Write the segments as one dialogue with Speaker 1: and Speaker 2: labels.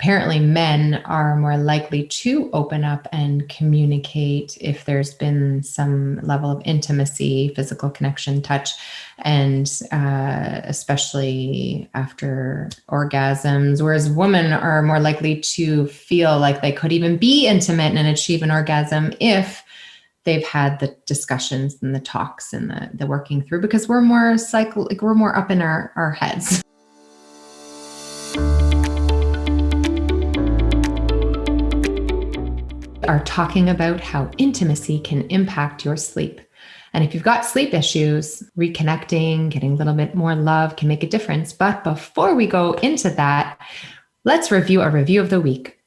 Speaker 1: apparently men are more likely to open up and communicate if there's been some level of intimacy, physical connection, touch, and especially after orgasms, whereas women are more likely to feel like they could even be intimate and achieve an orgasm if they've had the discussions and the talks and the working through, because we're more we're more up in our heads. Are talking about how intimacy can impact your sleep. And if you've got sleep issues, reconnecting, getting a little bit more love can make a difference. But before we go into that, let's review a review of the week.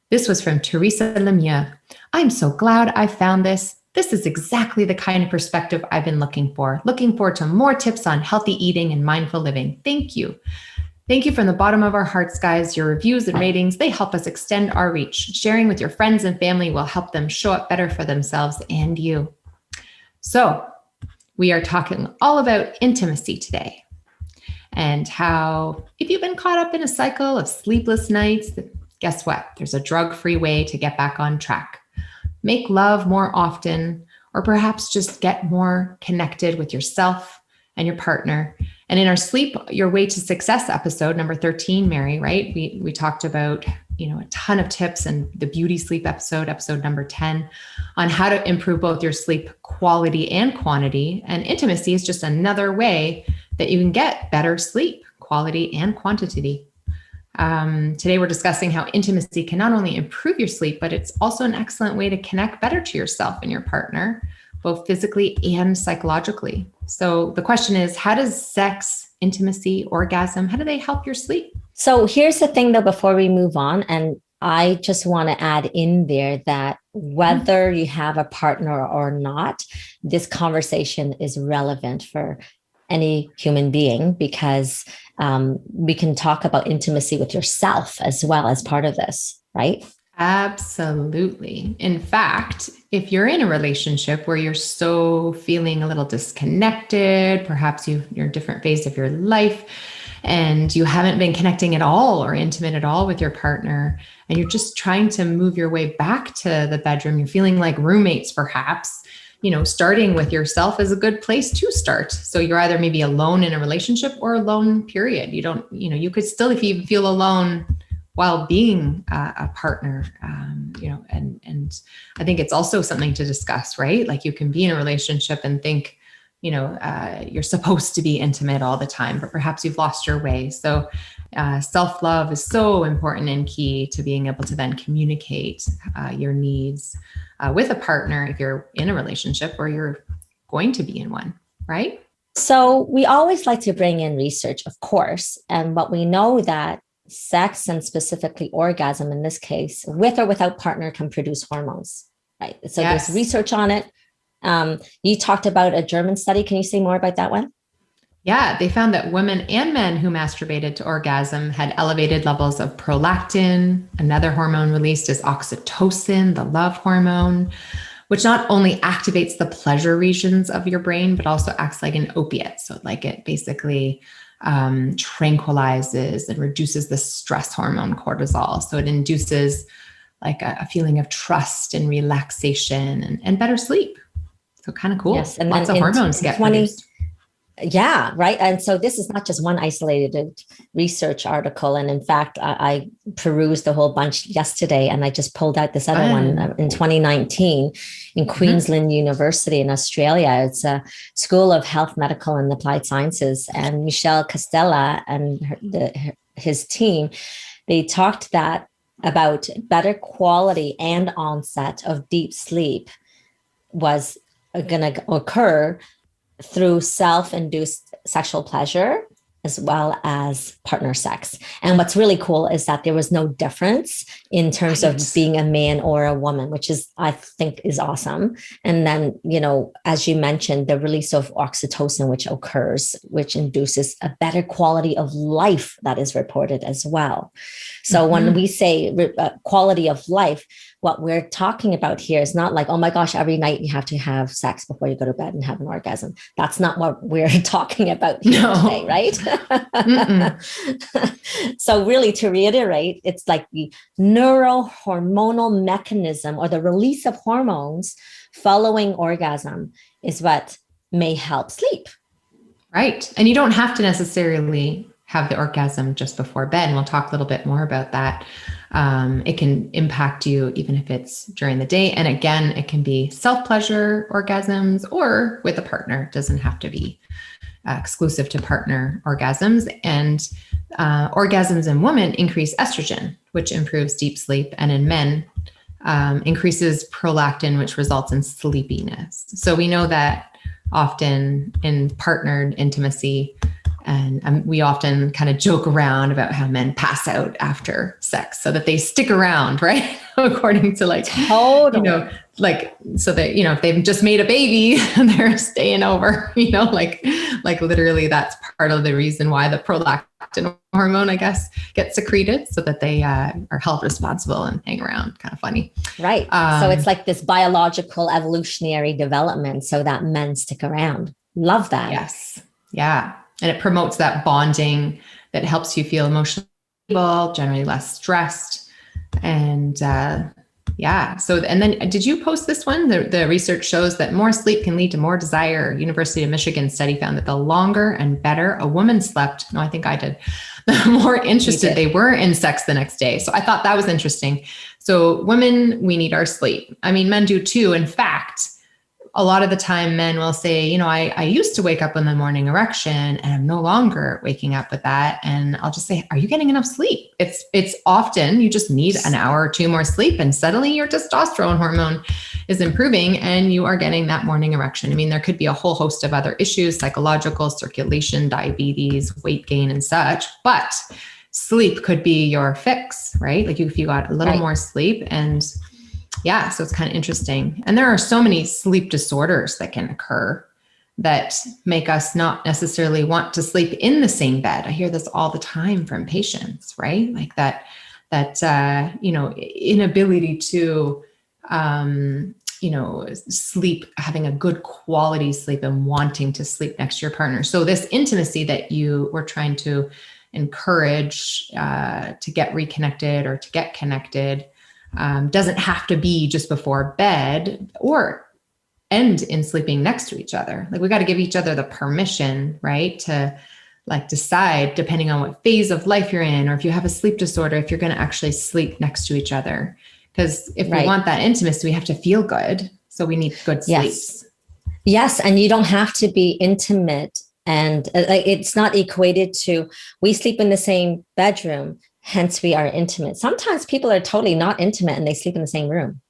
Speaker 1: This was from Teresa Lemieux. I'm so glad I found this. This is exactly the kind of perspective I've been looking for. Looking forward to more tips on healthy eating and mindful living. Thank you. Thank you from the bottom of our hearts, guys. Your reviews and ratings, they help us extend our reach. Sharing with your friends and family will help them show up better for themselves and you. So we are talking all about intimacy today and how if you've been caught up in a cycle of sleepless nights, guess what? There's a drug-free way to get back on track. Make love more often, or perhaps just get more connected with yourself and your partner. And in our Sleep Your Way to Success episode, number 13, Mary, right? We talked about, a ton of tips, and the beauty sleep episode number 10, on how to improve both your sleep quality and quantity. And intimacy is just another way that you can get better sleep quality and quantity. Today, we're discussing how intimacy can not only improve your sleep, but it's also an excellent way to connect better to yourself and your partner, both physically and psychologically. So the question is, how does sex, intimacy, orgasm, how do they help your sleep?
Speaker 2: So here's the thing, though, before we move on, and I just want to add in there that whether you have a partner or not, this conversation is relevant for any human being, because we can talk about intimacy with yourself as well as part of this, right?
Speaker 1: Absolutely. In fact, if you're in a relationship where you're so feeling a little disconnected, perhaps you're in a different phase of your life and you haven't been connecting at all or intimate at all with your partner, and you're just trying to move your way back to the bedroom, you're feeling like roommates, perhaps, starting with yourself is a good place to start. So you're either maybe alone in a relationship or alone, period. You could still, if you feel alone while being a partner, and I think it's also something to discuss, right? Like you can be in a relationship and think, you're supposed to be intimate all the time, but perhaps you've lost your way. So self-love is so important and key to being able to then communicate your needs with a partner if you're in a relationship or you're going to be in one, right?
Speaker 2: So we always like to bring in research, of course, but we know that sex, and specifically orgasm in this case, with or without partner, can produce hormones, right? So yes. There's research on it. You talked about a German study. Can you say more about that one?
Speaker 1: Yeah, they found that women and men who masturbated to orgasm had elevated levels of prolactin. Another hormone released is oxytocin, the love hormone, which not only activates the pleasure regions of your brain, but also acts like an opiate. So like it basically tranquilizes and reduces the stress hormone cortisol. So it induces like a feeling of trust and relaxation and better sleep. So kind of cool.
Speaker 2: Yes, and
Speaker 1: lots of hormones get produced.
Speaker 2: Yeah, right. And so this is not just one isolated research article. And in fact, I perused a whole bunch yesterday, and I just pulled out this other one in 2019 in Queensland University in Australia. It's a School of Health, Medical and Applied Sciences. And Michelle Castella and his team, they talked about better quality and onset of deep sleep was going to occur through self-induced sexual pleasure as well as partner sex. And what's really cool is that there was no difference in terms of being a man or a woman, which is, I think, is awesome. And then, as you mentioned, the release of oxytocin, which occurs, which induces a better quality of life that is reported as well. So when we say quality of life, what we're talking about here is not like, oh my gosh, every night you have to have sex before you go to bed and have an orgasm. That's not what we're talking about here today, right? So really, to reiterate, it's like the neurohormonal mechanism or the release of hormones following orgasm is what may help sleep.
Speaker 1: Right. And you don't have to necessarily have the orgasm just before bed. And we'll talk a little bit more about that. It can impact you even if it's during the day. And again, it can be self-pleasure orgasms or with a partner. It doesn't have to be exclusive to partner orgasms. And orgasms in women increase estrogen, which improves deep sleep. And in men, increases prolactin, which results in sleepiness. So we know that often in partnered intimacy, and we often kind of joke around about how men pass out after sex so that they stick around, right? According to like,
Speaker 2: totally.
Speaker 1: Like, so that, if they've just made a baby, they're staying over, like literally that's part of the reason why the prolactin hormone, I guess, gets secreted so that they are health responsible and hang around. Kind of funny.
Speaker 2: Right. So it's like this biological evolutionary development so that men stick around. Love that.
Speaker 1: Yes. Yeah. And it promotes that bonding that helps you feel emotionally stable, generally less stressed. And yeah. So, and then did you post this one? The research shows that more sleep can lead to more desire. University of Michigan study found that the longer and better a woman slept, no, I think I did, the more interested they were in sex the next day. So I thought that was interesting. So women, we need our sleep. I mean, men do too. In fact, a lot of the time men will say, I used to wake up in the morning erection and I'm no longer waking up with that. And I'll just say, are you getting enough sleep? It's often you just need an hour or two more sleep and suddenly your testosterone hormone is improving and you are getting that morning erection. I mean, there could be a whole host of other issues, psychological, circulation, diabetes, weight gain and such, but sleep could be your fix, right? Like if you got a little more sleep and yeah, so it's kind of interesting. And there are so many sleep disorders that can occur that make us not necessarily want to sleep in the same bed. I hear this all the time from patients, right? Like that inability to, sleep, having a good quality sleep and wanting to sleep next to your partner. So this intimacy that you were trying to encourage to get reconnected or to get connected doesn't have to be just before bed or end in sleeping next to each other. Like we got to give each other the permission, right? To like decide depending on what phase of life you're in, or if you have a sleep disorder, if you're going to actually sleep next to each other. Because if we want that intimacy, we have to feel good. So we need good sleep.
Speaker 2: Yes. And you don't have to be intimate. And it's not equated to we sleep in the same bedroom. Hence, we are intimate. Sometimes people are totally not intimate and they sleep in the same room.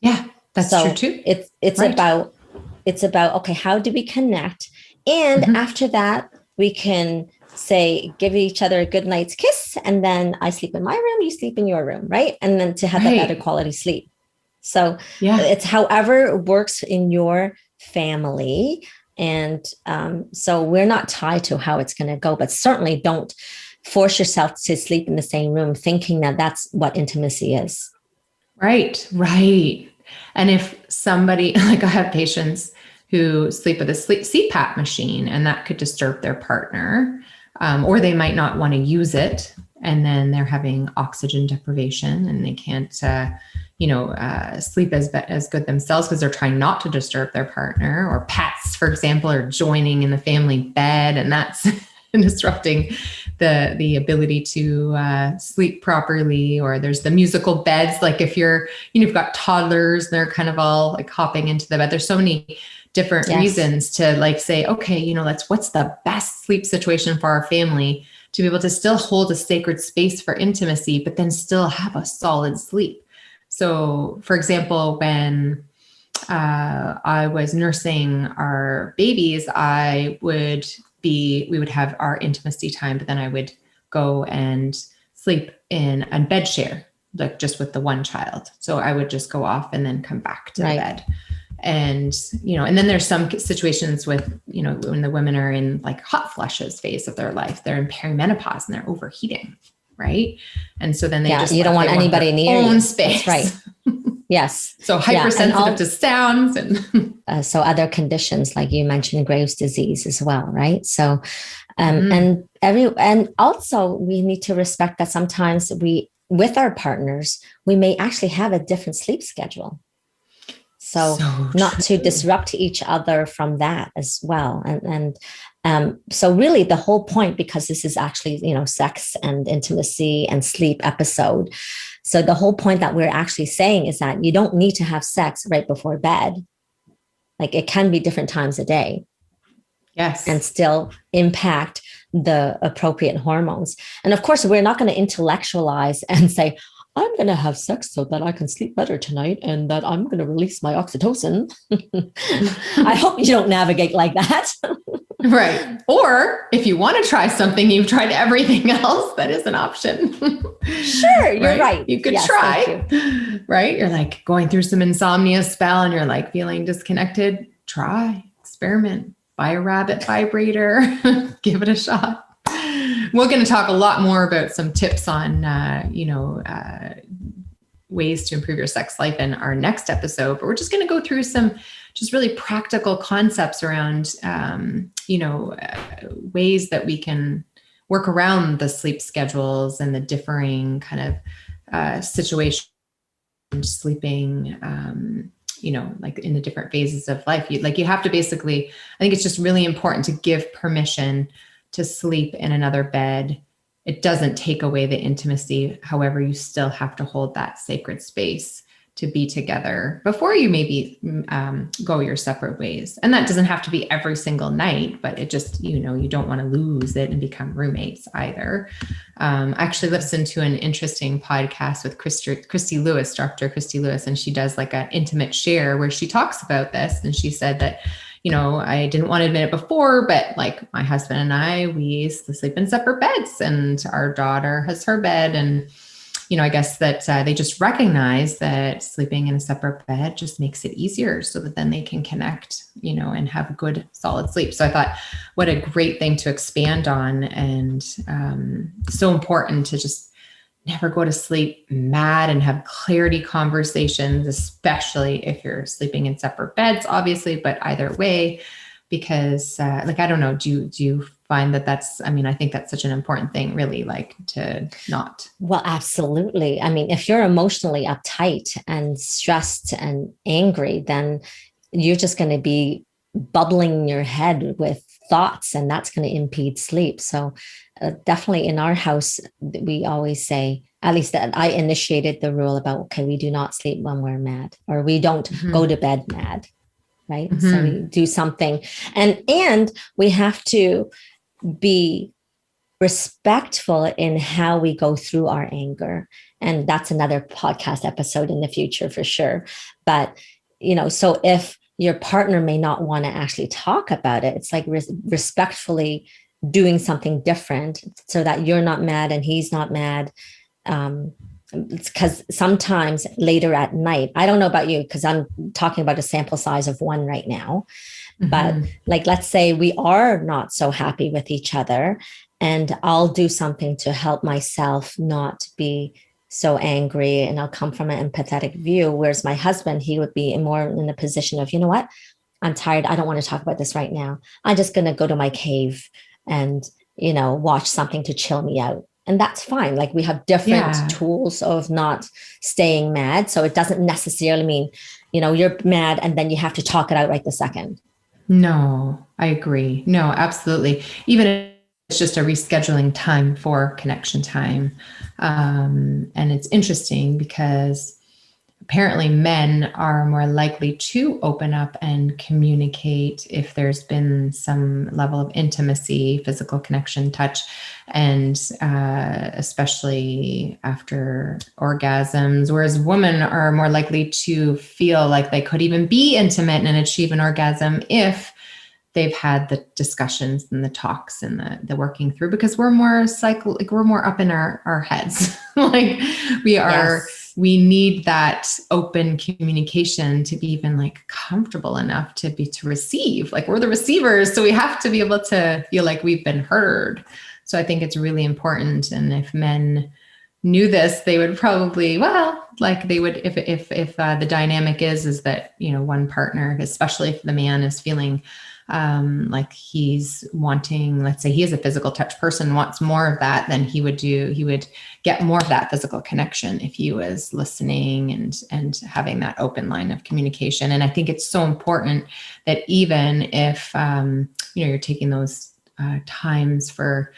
Speaker 1: Yeah, that's true too.
Speaker 2: It's about, okay, how do we connect? And after that, we can say, give each other a good night's kiss. And then I sleep in my room, you sleep in your room, right? And then to have that better quality sleep. So it's however works in your family. And so we're not tied to how it's going to go, but certainly don't force yourself to sleep in the same room thinking that that's what intimacy is. Right.
Speaker 1: And if somebody, like I have patients who sleep with a CPAP machine and that could disturb their partner, or they might not want to use it. And then they're having oxygen deprivation and they can't, sleep as good themselves because they're trying not to disturb their partner. Or pets, for example, are joining in the family bed, and that's disrupting the ability to sleep properly. Or there's the musical beds. Like if you've got toddlers, they're kind of all like hopping into the bed. There's so many different reasons to like say, okay, what's the best sleep situation for our family to be able to still hold a sacred space for intimacy, but then still have a solid sleep. So for example, when I was nursing our babies, we would have our intimacy time, but then I would go and sleep in a bed share, like just with the one child. So I would just go off and then come back to the bed. And, and then there's some situations with, when the women are in like hot flushes phase of their life, they're in perimenopause and they're overheating. Right. And so then they
Speaker 2: you don't want anybody near
Speaker 1: own
Speaker 2: you.
Speaker 1: space.
Speaker 2: That's right. Yes.
Speaker 1: So hypersensitive to sounds and
Speaker 2: so other conditions, like you mentioned, Graves' disease as well, right? So, and also we need to respect that sometimes with our partners, we may actually have a different sleep schedule. So not to disrupt each other from that as well. So really the whole point, because this is actually, sex and intimacy and sleep episode. So the whole point that we're actually saying is that you don't need to have sex right before bed. Like, it can be different times a day.
Speaker 1: Yes.
Speaker 2: And still impact the appropriate hormones. And of course, we're not going to intellectualize and say, I'm going to have sex so that I can sleep better tonight and that I'm going to release my oxytocin. I hope you don't navigate like that.
Speaker 1: Right. Or if you want to try something, you've tried everything else, that is an option.
Speaker 2: Sure, you're right.
Speaker 1: You could try, right? You're like going through some insomnia spell and you're like feeling disconnected. Try, experiment, buy a rabbit vibrator, give it a shot. We're going to talk a lot more about some tips on, ways to improve your sex life in our next episode, but we're just going to go through some just really practical concepts around, ways that we can work around the sleep schedules and the differing kind of situations, sleeping, like in the different phases of life. You have to basically, I think it's just really important to give permission to sleep in another bed. It doesn't take away the intimacy. However, you still have to hold that sacred space to be together before you maybe go your separate ways. And that doesn't have to be every single night, but it just, you don't want to lose it and become roommates either. I actually listened to an interesting podcast with Christy Lewis, Dr. Christy Lewis, and she does like an intimate share where she talks about this. And she said that, I didn't want to admit it before, but like my husband and I, we used to sleep in separate beds, and our daughter has her bed. And, I guess that they just recognize that sleeping in a separate bed just makes it easier so that then they can connect, and have good solid sleep. So I thought, what a great thing to expand on, and so important to just never go to sleep mad and have clarity conversations, especially if you're sleeping in separate beds, obviously, but either way, because I don't know, do you find that I think that's such an important thing, really, like to not.
Speaker 2: Well, absolutely. I mean, if you're emotionally uptight and stressed and angry, then you're just going to be bubbling in your head with thoughts, and that's going to impede sleep. So definitely in our house, we always say, at least that I initiated the rule about, okay, we do not sleep when we're mad, or we don't go to bed mad, right? So we do something, and we have to be respectful in how we go through our anger. And that's another podcast episode in the future for sure. But, so if your partner may not want to actually talk about it, it's like respectfully doing something different so that you're not mad and he's not mad. It's because sometimes later at night, I don't know about you, because I'm talking about a sample size of one right now, but like, let's say we are not so happy with each other, and I'll do something to help myself not be so angry, and I'll come from an empathetic view. Whereas my husband, he would be more in the position of, you know what, I'm tired. I don't want to talk about this right now. I'm just going to go to my cave and, watch something to chill me out. And that's fine. Like, we have different tools of not staying mad. So it doesn't necessarily mean, you're mad and then you have to talk it out right the second.
Speaker 1: No, I agree. No, absolutely. Even if it's just a rescheduling time for connection time. And it's interesting because apparently men are more likely to open up and communicate if there's been some level of intimacy, physical connection, touch, and especially after orgasms, whereas women are more likely to feel like they could even be intimate and achieve an orgasm if they've had the discussions and the talks and the working through, because we're more we're more up in our heads. Like we are, we need that open communication to be even like comfortable enough to receive. Like, we're the receivers. So we have to be able to feel like we've been heard. So I think it's really important. And if men knew this, they would probably, well, like they would, if the dynamic is that, one partner, especially if the man is feeling like he's wanting, let's say he is a physical touch person, wants more of that, then he would get more of that physical connection if he was listening and having that open line of communication. And I think it's so important that even if, you're taking those times for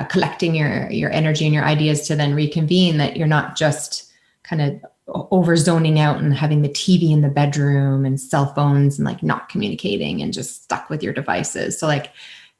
Speaker 1: collecting your energy and your ideas to then reconvene, that you're not just kind of over zoning out and having the TV in the bedroom and cell phones and like not communicating and just stuck with your devices. So like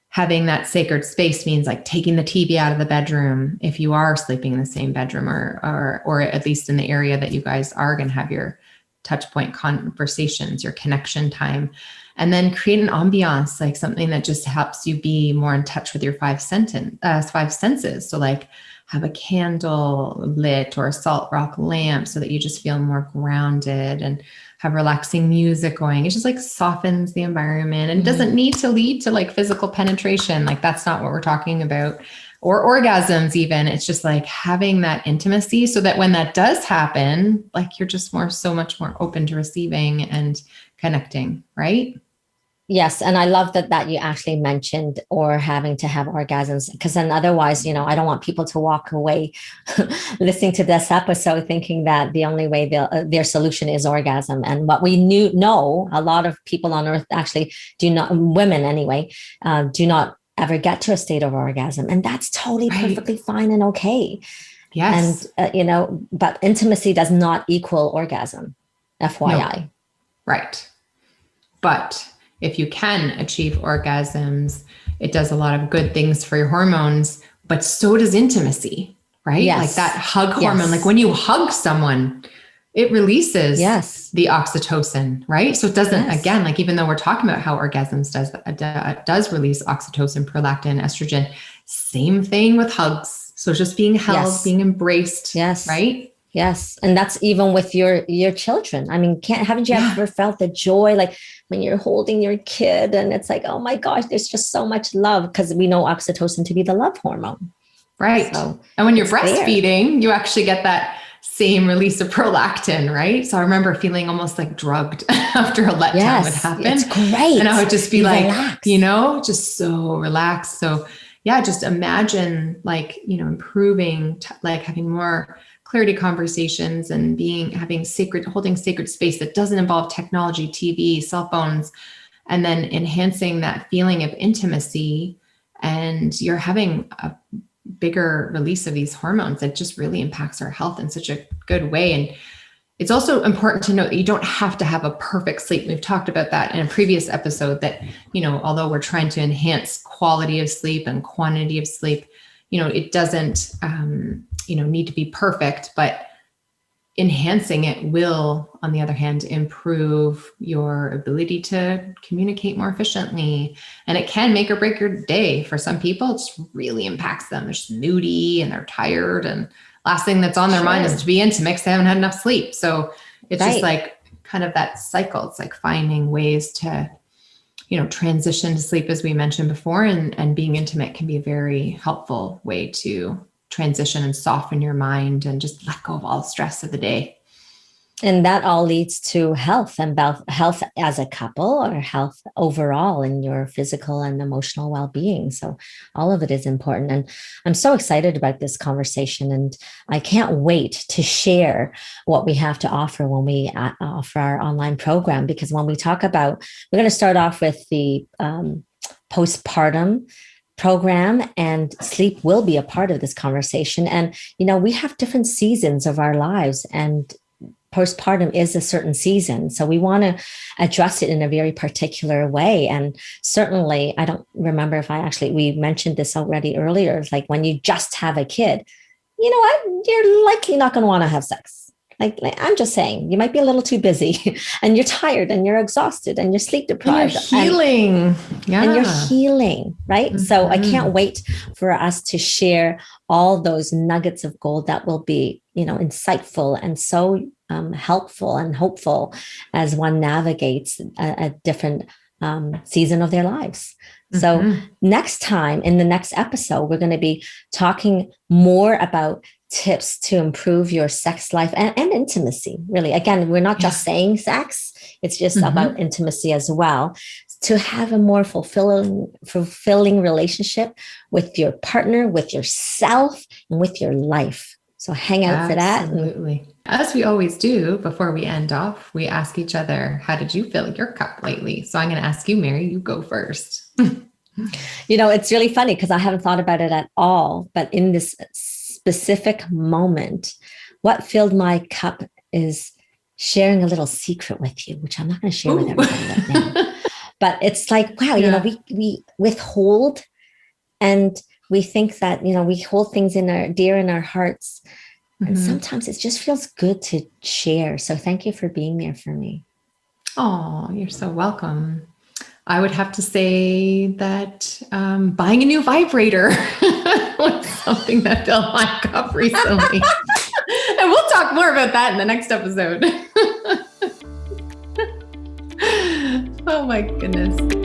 Speaker 1: having that sacred space means like taking the TV out of the bedroom if you are sleeping in the same bedroom, or at least in the area that you guys are going to have your touch point conversations, your connection time, and then create an ambiance, like something that just helps you be more in touch with your five senses. So like have a candle lit or a salt rock lamp so that you just feel more grounded, and have relaxing music going. It just like softens the environment, and doesn't need to lead to like physical penetration. Like that's not what we're talking about, or orgasms even. It's just like having that intimacy so that when that does happen, like you're just so much more open to receiving and connecting, right?
Speaker 2: Yes. And I love that you actually mentioned or having to have orgasms, because then otherwise, I don't want people to walk away listening to this episode thinking that the only way their solution is orgasm. And what we know, a lot of people on earth actually do not, women anyway, do not ever get to a state of orgasm. And that's totally perfectly fine and okay.
Speaker 1: Yes.
Speaker 2: And, but intimacy does not equal orgasm, FYI.
Speaker 1: No. Right. But if you can achieve orgasms, it does a lot of good things for your hormones, but so does intimacy, right?
Speaker 2: Yes.
Speaker 1: Like that hug hormone, like when you hug someone, it releases the oxytocin, right? So it doesn't, again, like even though we're talking about how orgasms does release oxytocin, prolactin, estrogen, same thing with hugs. So just being held, being embraced, right?
Speaker 2: Yes. And that's even with your children. I mean, haven't you ever felt the joy, like when you're holding your kid and it's like, oh my gosh, there's just so much love, because we know oxytocin to be the love hormone.
Speaker 1: Right. So and when you're breastfeeding, you actually get that same release of prolactin, right? So I remember feeling almost like drugged after a letdown would happen.
Speaker 2: It's great.
Speaker 1: And I would just be
Speaker 2: relax.
Speaker 1: Just so relaxed. So yeah, just imagine like, improving, like having more clarity conversations and holding sacred space that doesn't involve technology, TV, cell phones, and then enhancing that feeling of intimacy. And you're having a bigger release of these hormones that just really impacts our health in such a good way. And it's also important to note that you don't have to have a perfect sleep. We've talked about that in a previous episode, that, although we're trying to enhance quality of sleep and quantity of sleep, it doesn't, need to be perfect, but enhancing it will, on the other hand, improve your ability to communicate more efficiently. And it can make or break your day. For some people, it just really impacts them. They're just moody and they're tired, and last thing that's on their mind is to be intimate because they haven't had enough sleep. So it's just like kind of that cycle. It's like finding ways to, transition to sleep, as we mentioned before, and being intimate can be a very helpful way to transition and soften your mind and just let go of all the stress of the day.
Speaker 2: And that all leads to health, and health as a couple, or health overall in your physical and emotional well-being. So all of it is important. And I'm so excited about this conversation, and I can't wait to share what we have to offer when we offer our online program, because when we talk about, we're going to start off with the postpartum program, and sleep will be a part of this conversation. And, we have different seasons of our lives, and postpartum is a certain season. So we want to address it in a very particular way. And certainly, I don't remember if we mentioned this already earlier. It's like when you just have a kid, you're likely not going to want to have sex. Like I'm just saying, you might be a little too busy and you're tired and you're exhausted and you're sleep deprived.
Speaker 1: And you're healing.
Speaker 2: And you're healing, right? Mm-hmm. So I can't wait for us to share all those nuggets of gold that will be, insightful and so helpful and hopeful as one navigates a different season of their lives. So next time, in the next episode, we're going to be talking more about tips to improve your sex life and intimacy, really. Again, we're not just saying sex, it's just about intimacy as well, to have a more fulfilling relationship with your partner, with yourself, and with your life. So hang out for that.
Speaker 1: Absolutely. As we always do, before we end off, we ask each other, how did you fill your cup lately? So I'm going to ask you, Mary, you go first.
Speaker 2: It's really funny because I haven't thought about it at all, but in this specific moment, what filled my cup is sharing a little secret with you, which I'm not going to share with everybody right now. But it's like, wow, we withhold, and we think that, we hold things dear in our hearts. And sometimes it just feels good to share. So thank you for being there for me.
Speaker 1: Oh, you're so welcome. I would have to say that buying a new vibrator was something that filled my cup recently. And we'll talk more about that in the next episode. Oh my goodness.